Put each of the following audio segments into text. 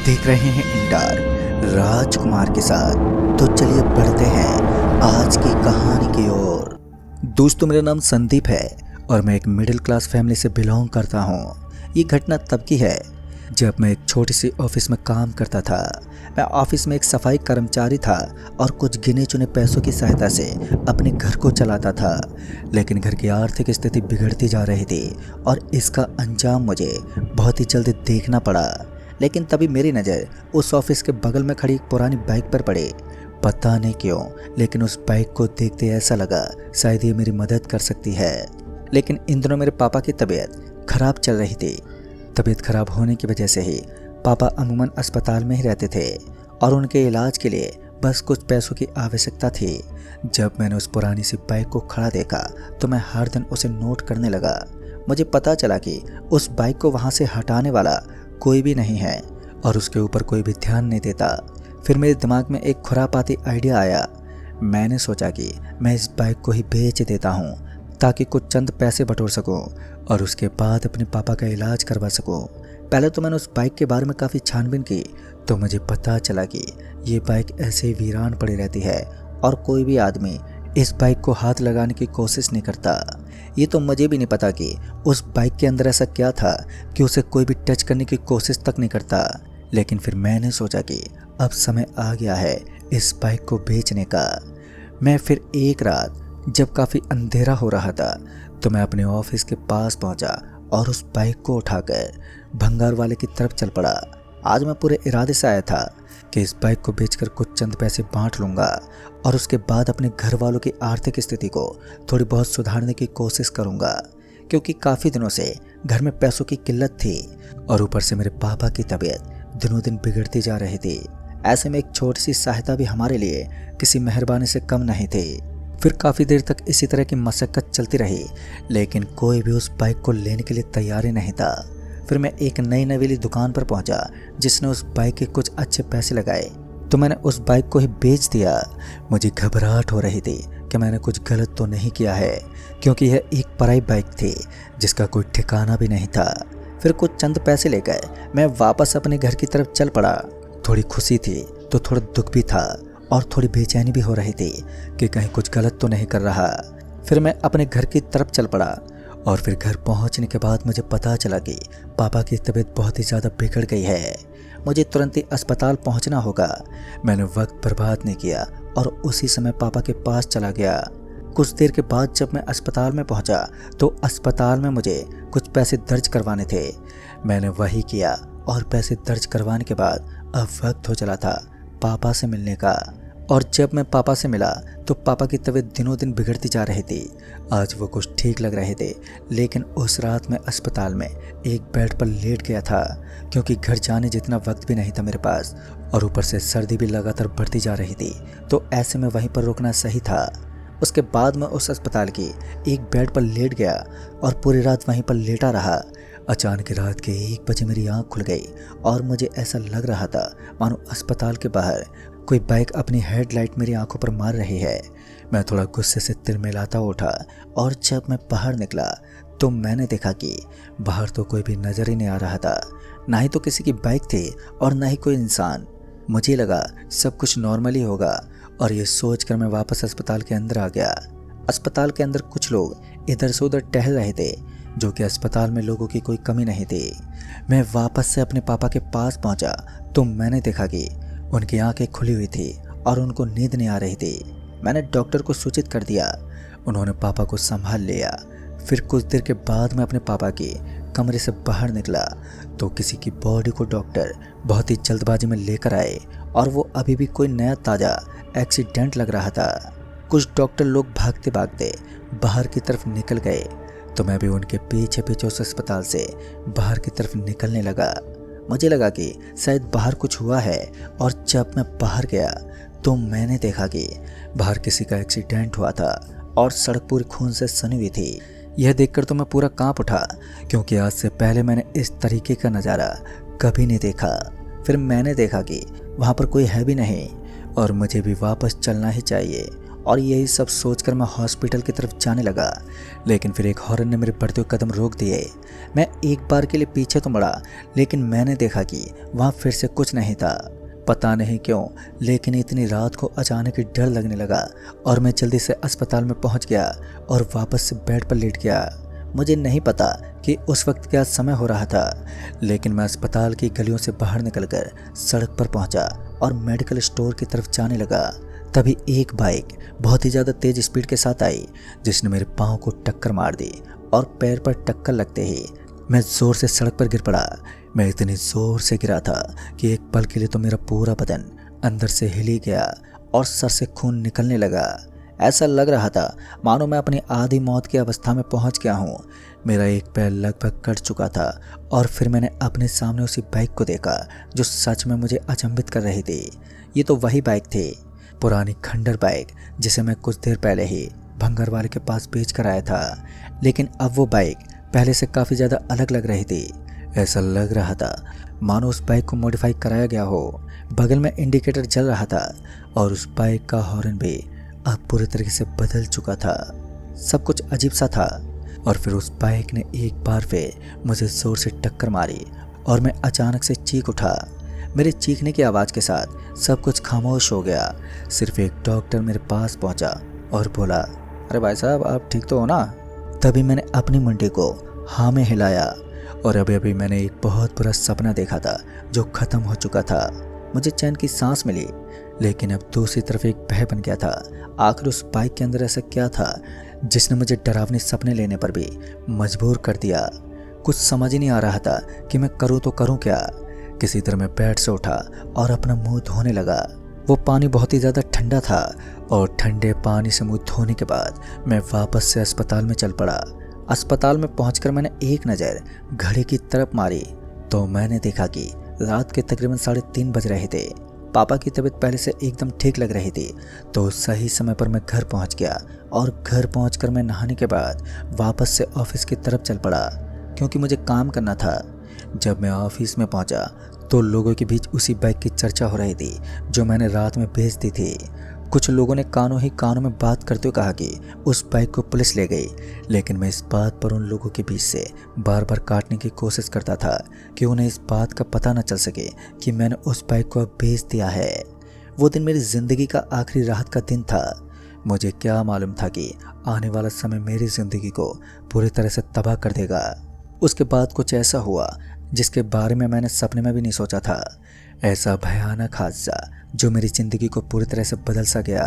देख रहे हैं इंटर राजकुमार के साथ। तो चलिए बढ़ते हैं आज की कहानी की ओर। दोस्तों, मेरा नाम संदीप है और मैं एक मिडिल क्लास फैमिली से बिलोंग करता हूँ। ये घटना तब की है जब मैं एक छोटी सी ऑफिस में काम करता था। मैं ऑफिस में एक सफाई कर्मचारी था और कुछ गिने चुने पैसों की सहायता से अपने घर को चलाता था। लेकिन घर की आर्थिक स्थिति बिगड़ती जा रही थी और इसका अंजाम मुझे बहुत ही जल्द देखना पड़ा। लेकिन तभी मेरी नज़र उस ऑफिस के बगल में खड़ी एक पुरानी बाइक पर पड़ी। पता नहीं क्यों, लेकिन उस बाइक को देखते ऐसा लगा शायद ये मेरी मदद कर सकती है। लेकिन इन दिनों मेरे पापा की तबीयत खराब चल रही थी। तबीयत खराब होने की वजह से ही पापा अमूमन अस्पताल में ही रहते थे और उनके इलाज के लिए बस कुछ पैसों की आवश्यकता थी। जब मैंने उस पुरानी सी बाइक को खड़ा देखा तो मैं हर दिन उसे नोट करने लगा। मुझे पता चला कि उस बाइक को वहाँ से हटाने वाला कोई भी नहीं है और उसके ऊपर कोई भी ध्यान नहीं देता। फिर मेरे दिमाग में एक खुरापाती आइडिया आया। मैंने सोचा कि मैं इस बाइक को ही बेच देता हूँ ताकि कुछ चंद पैसे बटोर सकूँ और उसके बाद अपने पापा का इलाज करवा सकूँ। पहले तो मैंने उस बाइक के बारे में काफ़ी छानबीन की तो मुझे पता चला कि ये बाइक ऐसे ही वीरान पड़ी रहती है और कोई भी आदमी इस बाइक को हाथ लगाने की कोशिश नहीं करता। ये तो मुझे भी नहीं पता कि उस बाइक के अंदर ऐसा क्या था कि उसे कोई भी टच करने की कोशिश तक नहीं करता। लेकिन फिर मैंने सोचा कि अब समय आ गया है इस बाइक को बेचने का। मैं फिर एक रात जब काफ़ी अंधेरा हो रहा था तो मैं अपने ऑफिस के पास पहुंचा और उस बाइक को उठाकर भंगार वाले की तरफ चल पड़ा। आज मैं पूरे इरादे से आया था कि इस बाइक को बेचकर कुछ चंद पैसे बांट लूँगा और उसके बाद अपने घर वालों की आर्थिक स्थिति को थोड़ी बहुत सुधारने की कोशिश करूँगा, क्योंकि काफ़ी दिनों से घर में पैसों की किल्लत थी और ऊपर से मेरे पापा की तबीयत दिनों दिन बिगड़ती जा रही थी। ऐसे में एक छोटी सी सहायता भी हमारे लिए किसी मेहरबानी से कम नहीं थी। फिर काफ़ी देर तक इसी तरह की मशक्क़त चलती रही, लेकिन कोई भी उस बाइक को लेने के लिए तैयार ही नहीं था। फिर मैं एक नई नवेली दुकान पर पहुंचा जिसने उस बाइक के कुछ अच्छे पैसे लगाए तो मैंने उस बाइक को ही बेच दिया। मुझे घबराहट हो रही थी कि मैंने कुछ गलत तो नहीं किया है, क्योंकि यह एक पराई बाइक थी जिसका कोई ठिकाना भी नहीं था। फिर कुछ चंद पैसे लेकर मैं वापस अपने घर की तरफ चल पड़ा। थोड़ी खुशी थी तो थोड़ा दुख भी था और थोड़ी बेचैनी भी हो रही थी कि कहीं कुछ गलत तो नहीं कर रहा। फिर मैं अपने घर की तरफ चल पड़ा और फिर घर पहुंचने के बाद मुझे पता चला कि पापा की तबीयत बहुत ही ज़्यादा बिगड़ गई है। मुझे तुरंत ही अस्पताल पहुंचना होगा। मैंने वक्त बर्बाद नहीं किया और उसी समय पापा के पास चला गया। कुछ देर के बाद जब मैं अस्पताल में पहुंचा तो अस्पताल में मुझे कुछ पैसे दर्ज करवाने थे। मैंने वही किया और पैसे दर्ज करवाने के बाद अब वक्त हो चला था पापा से मिलने का। और जब मैं पापा से मिला तो पापा की तबीयत दिनों दिन बिगड़ती जा रही थी। आज वो कुछ ठीक लग रहे थे, लेकिन उस रात मैं अस्पताल में एक बेड पर लेट गया था, क्योंकि घर जाने जितना वक्त भी नहीं था मेरे पास और ऊपर से सर्दी भी लगातार बढ़ती जा रही थी, तो ऐसे में वहीं पर रुकना सही था। उसके बाद मैं उस अस्पताल की एक बेड पर लेट गया और पूरी रात वहीं पर लेटा रहा। अचानक रात के 1 बजे मेरी आँख खुल गई और मुझे ऐसा लग रहा था मानो अस्पताल के बाहर कोई बाइक अपनी हेडलाइट मेरी आंखों पर मार रही है। मैं थोड़ा गुस्से से तिलमिलाता उठा और जब मैं बाहर निकला तो मैंने देखा कि बाहर तो कोई भी नज़र ही नहीं आ रहा था। ना ही तो किसी की बाइक थी और ना ही कोई इंसान। मुझे लगा सब कुछ नॉर्मल ही होगा और ये सोचकर मैं वापस अस्पताल के अंदर आ गया। अस्पताल के अंदर कुछ लोग इधर से उधर टहल रहे थे, जो कि अस्पताल में लोगों की कोई कमी नहीं थी। मैं वापस से अपने पापा के पास पहुंचा तो मैंने देखा कि उनकी आंखें खुली हुई थी और उनको नींद नहीं आ रही थी। मैंने डॉक्टर को सूचित कर दिया। उन्होंने पापा को संभाल लिया। फिर कुछ देर के बाद मैं अपने पापा के कमरे से बाहर निकला तो किसी की बॉडी को डॉक्टर बहुत ही जल्दबाजी में लेकर आए और वो अभी भी कोई नया ताज़ा एक्सीडेंट लग रहा था। कुछ डॉक्टर लोग भागते भागते बाहर की तरफ निकल गए तो मैं भी उनके पीछे पीछे उस अस्पताल से बाहर की तरफ निकलने लगा। मुझे लगा कि शायद बाहर कुछ हुआ है और जब मैं बाहर गया तो मैंने देखा कि बाहर किसी का एक्सीडेंट हुआ था और सड़क पूरी खून से सनी हुई थी। यह देखकर तो मैं पूरा कांप उठा, क्योंकि आज से पहले मैंने इस तरीके का नज़ारा कभी नहीं देखा। फिर मैंने देखा कि वहाँ पर कोई है भी नहीं और मुझे भी वापस चलना ही चाहिए और यही सब सोचकर मैं हॉस्पिटल की तरफ जाने लगा, लेकिन फिर एक हॉर्न ने मेरे बढ़ते हुए कदम रोक दिए। मैं एक बार के लिए पीछे तो मुड़ा, लेकिन मैंने देखा कि वहाँ फिर से कुछ नहीं था। पता नहीं क्यों, लेकिन इतनी रात को अचानक ही डर लगने लगा और मैं जल्दी से अस्पताल में पहुंच गया और वापस से बेड पर लेट गया। मुझे नहीं पता कि उस वक्त क्या समय हो रहा था, लेकिन मैं अस्पताल की गलियों से बाहर निकलकर सड़क पर पहुंचा और मेडिकल स्टोर की तरफ जाने लगा। तभी एक बाइक बहुत ही ज़्यादा तेज स्पीड के साथ आई, जिसने मेरे पाँव को टक्कर मार दी और पैर पर टक्कर लगते ही मैं ज़ोर से सड़क पर गिर पड़ा। मैं इतनी ज़ोर से गिरा था कि एक पल के लिए तो मेरा पूरा बदन अंदर से हिल ही गया और सर से खून निकलने लगा। ऐसा लग रहा था मानो मैं अपनी आधी मौत की अवस्था में पहुंच गया हूं। मेरा एक पैर लगभग कट चुका था और फिर मैंने अपने सामने उसी बाइक को देखा जो सच में मुझे अचंभित कर रही थी। ये तो वही बाइक थी, पुरानी खंडर बाइक, जिसे मैं कुछ देर पहले ही भंगार वाले के पास बेच कर आया था। लेकिन अब वो बाइक पहले से काफ़ी ज़्यादा अलग लग रही थी। ऐसा लग रहा था मानो उस बाइक को मॉडिफाई कराया गया हो। बगल में इंडिकेटर जल रहा था और उस बाइक का हॉर्न भी अब पूरी तरीके से बदल चुका था। सब कुछ अजीब सा था और फिर उस बाइक ने एक बार फिर मुझे जोर से टक्कर मारी और मैं अचानक से चीख उठा। मेरे चीखने की आवाज़ के साथ सब कुछ खामोश हो गया। सिर्फ एक डॉक्टर मेरे पास पहुंचा और बोला, अरे भाई साहब, आप ठीक तो हो ना? तभी मैंने अपनी मुंडी को हाँ में हिलाया और अभी अभी मैंने एक बहुत बुरा सपना देखा था जो ख़त्म हो चुका था। मुझे चैन की सांस मिली, लेकिन अब दूसरी तरफ एक भय बन गया था। आखिर उस बाइक के अंदर ऐसा क्या था जिसने मुझे डरावने सपने लेने पर भी मजबूर कर दिया। कुछ समझ ही नहीं आ रहा था कि मैं करूँ तो करूँ क्या। किसी तरह मैं बेड से उठा और अपना मुंह धोने लगा। वो पानी बहुत ही ज़्यादा ठंडा था और ठंडे पानी से मुंह धोने के बाद मैं वापस से अस्पताल में चल पड़ा। अस्पताल में पहुंचकर मैंने एक नज़र घड़ी की तरफ मारी तो मैंने देखा कि रात के तकरीबन 3:30 बज रहे थे। पापा की तबीयत पहले से एकदम ठीक लग रही थी, तो सही समय पर मैं घर पहुंच गया और घर पहुंचकर मैं नहाने के बाद वापस से ऑफिस की तरफ चल पड़ा, क्योंकि मुझे काम करना था। जब मैं ऑफिस में पहुंचा तो लोगों के बीच उसी बाइक की चर्चा हो रही थी जो मैंने रात में बेच दी थी। कुछ लोगों ने कानों में बात करते हुए कहा कि उस बाइक को पुलिस ले गई, लेकिन मैं इस बात पर उन लोगों के बीच से बार बार काटने की कोशिश करता था कि उन्हें इस बात का पता न चल सके कि मैंने उस बाइक को अब बेच दिया है। वो दिन मेरी ज़िंदगी का आखिरी राहत का दिन था। मुझे क्या मालूम था कि आने वाला समय मेरी ज़िंदगी को पूरी तरह से तबाह कर देगा। उसके बाद कुछ ऐसा हुआ जिसके बारे में मैंने सपने में भी नहीं सोचा था। ऐसा भयानक हादसा जो मेरी ज़िंदगी को पूरी तरह से बदल सा गया।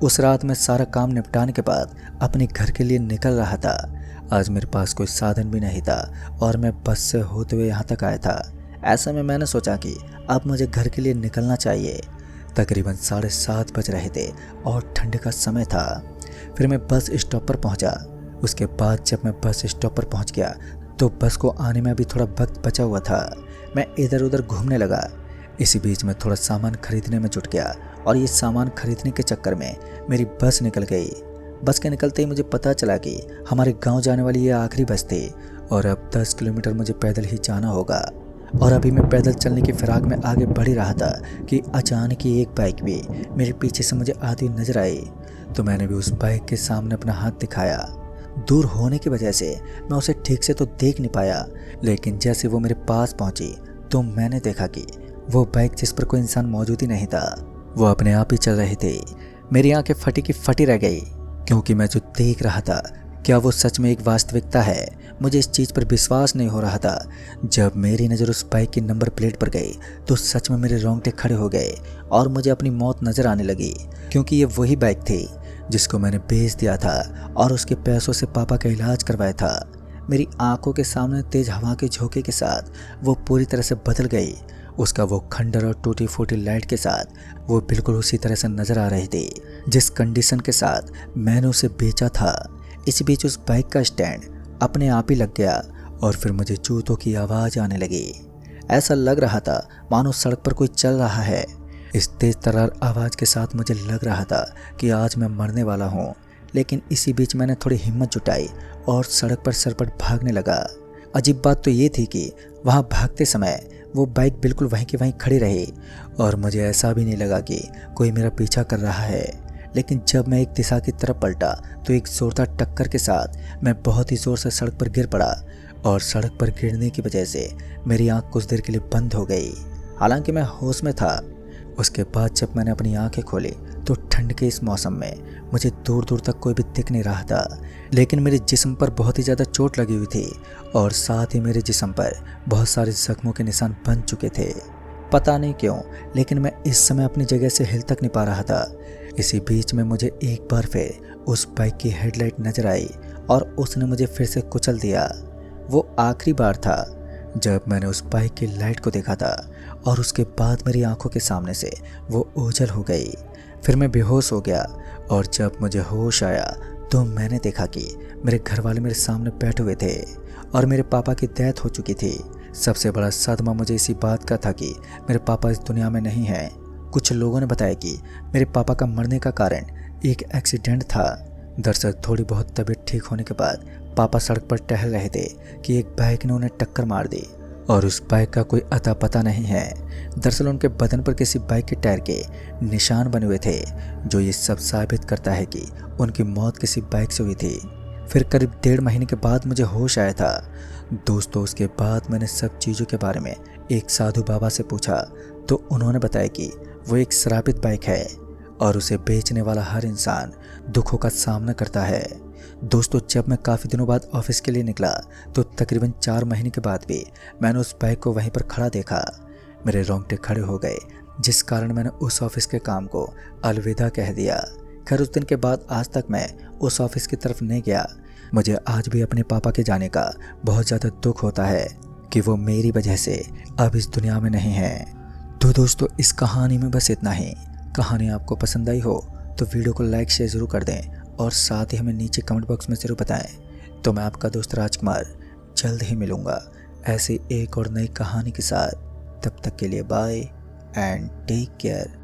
उस रात मैं सारा काम निपटाने के बाद अपने घर के लिए निकल रहा था। आज मेरे पास कोई साधन भी नहीं था और मैं बस से होते हुए यहाँ तक आया था। ऐसे में मैंने सोचा कि अब मुझे घर के लिए निकलना चाहिए। तकरीबन 7:30 बज रहे थे और ठंड का समय था। फिर मैं बस स्टॉप पर पहुँचा। उसके बाद जब मैं बस स्टॉप पर पहुँच गया तो बस को आने में अभी थोड़ा वक्त बचा हुआ था। मैं इधर उधर घूमने लगा। इसी बीच में थोड़ा सामान खरीदने में जुट गया और ये सामान खरीदने के चक्कर में मेरी बस निकल गई। बस के निकलते ही मुझे पता चला कि हमारे गांव जाने वाली ये आखिरी बस थी और अब 10 किलोमीटर मुझे पैदल ही जाना होगा। और अभी मैं पैदल चलने की फिराक में आगे बढ़ ही रहा था कि अचानक ही एक बाइक भी मेरे पीछे से मुझे आती नजर आई। तो मैंने भी उस बाइक के सामने अपना हाथ दिखाया। दूर होने की वजह से मैं उसे ठीक से तो देख नहीं पाया, लेकिन जैसे वो मेरे पास पहुंची तो मैंने देखा कि वो बाइक जिस पर कोई इंसान मौजूद ही नहीं था, वो अपने आप ही चल रहे थे। मेरी आंखें फटी की फटी रह गई, क्योंकि मैं जो देख रहा था क्या वो सच में एक वास्तविकता है। मुझे इस चीज़ पर विश्वास नहीं हो रहा था। जब मेरी नज़र उस बाइक की नंबर प्लेट पर गई तो सच में मेरे रोंगटे खड़े हो गए और मुझे अपनी मौत नज़र आने लगी, क्योंकि ये वही बाइक थी जिसको मैंने बेच दिया था और उसके पैसों से पापा का इलाज करवाया था। मेरी आंखों के सामने तेज हवा के झोंके के साथ वो पूरी तरह से बदल गई। उसका वो खंडर और टूटी फूटी लाइट के साथ वो बिल्कुल उसी तरह से नजर आ रही थी जिस कंडीशन के साथ मैंने उसे बेचा था। इसी बीच उस बाइक का स्टैंड अपने आप ही लग गया और फिर मुझे जूतों की आवाज़ आने लगी। ऐसा लग रहा था मानो सड़क पर कोई चल रहा है। इस तेज तर्रार आवाज़ के साथ मुझे लग रहा था कि आज मैं मरने वाला हूँ। लेकिन इसी बीच मैंने थोड़ी हिम्मत जुटाई और सड़क पर सरपट भागने लगा। अजीब बात तो ये थी कि वहाँ भागते समय वो बाइक बिल्कुल वहीं की वहीं खड़ी रही और मुझे ऐसा भी नहीं लगा कि कोई मेरा पीछा कर रहा है। लेकिन जब मैं एक दिशा की तरफ पलटा तो एक जोरदार टक्कर के साथ मैं बहुत ही जोर से सड़क पर गिर पड़ा और सड़क पर गिरने की वजह से मेरी आंख कुछ देर के लिए बंद हो गई। हालांकि मैं होश में था। उसके बाद जब मैंने अपनी आंखें खोली तो ठंड के इस मौसम में मुझे दूर दूर तक कोई भी दिख नहीं रहा था, लेकिन मेरे जिस्म पर बहुत ही ज़्यादा चोट लगी हुई थी और साथ ही मेरे जिस्म पर बहुत सारे जख्मों के निशान बन चुके थे। पता नहीं क्यों, लेकिन मैं इस समय अपनी जगह से हिल तक नहीं पा रहा था। इसी बीच में मुझे एक बार फिर उस बाइक की हेडलाइट नजर आई और उसने मुझे फिर से कुचल दिया। वो आखिरी बार था जब मैंने उस बाइक की लाइट को देखा था और उसके बाद मेरी आंखों के सामने से वो ओझल हो गई। फिर मैं बेहोश हो गया और जब मुझे होश आया तो मैंने देखा कि मेरे घर वाले मेरे सामने बैठे हुए थे और मेरे पापा की डेथ हो चुकी थी। सबसे बड़ा सदमा मुझे इसी बात का था कि मेरे पापा इस दुनिया में नहीं हैं। कुछ लोगों ने बताया कि मेरे पापा का मरने का कारण एक एक्सीडेंट था। दरअसल थोड़ी बहुत तबीयत ठीक होने के बाद पापा सड़क पर टहल रहे थे कि एक बाइक ने उन्हें टक्कर मार दी और उस बाइक का कोई अता पता नहीं है। दरअसल उनके बदन पर किसी बाइक के टायर के निशान बने हुए थे, जो ये सब साबित करता है कि उनकी मौत किसी बाइक से हुई थी। फिर करीब 1.5 महीने के बाद मुझे होश आया था। दोस्तों, उसके बाद मैंने सब चीज़ों के बारे में एक साधु बाबा से पूछा तो उन्होंने बताया कि वो एक श्रापित बाइक है और उसे बेचने वाला हर इंसान दुखों का सामना करता है। दोस्तों, जब मैं काफ़ी दिनों बाद ऑफिस के लिए निकला तो तकरीबन 4 महीने के बाद भी मैंने उस बाइक को वहीं पर खड़ा देखा। मेरे रोंगटे खड़े हो गए, जिस कारण मैंने उस ऑफिस के काम को अलविदा कह दिया। खैर, उस दिन के बाद आज तक मैं उस ऑफिस की तरफ नहीं गया। मुझे आज भी अपने पापा के जाने का बहुत ज़्यादा दुख होता है कि वो मेरी वजह से अब इस दुनिया में नहीं है। तो दोस्तों, इस कहानी में बस इतना ही। कहानी आपको पसंद आई हो तो वीडियो को लाइक शेयर ज़रूर कर दें और साथ ही हमें नीचे कमेंट बॉक्स में ज़रूर बताएं। तो मैं आपका दोस्त राजकुमार जल्द ही मिलूँगा ऐसी एक और नई कहानी के साथ। तब तक के लिए बाय एंड टेक केयर।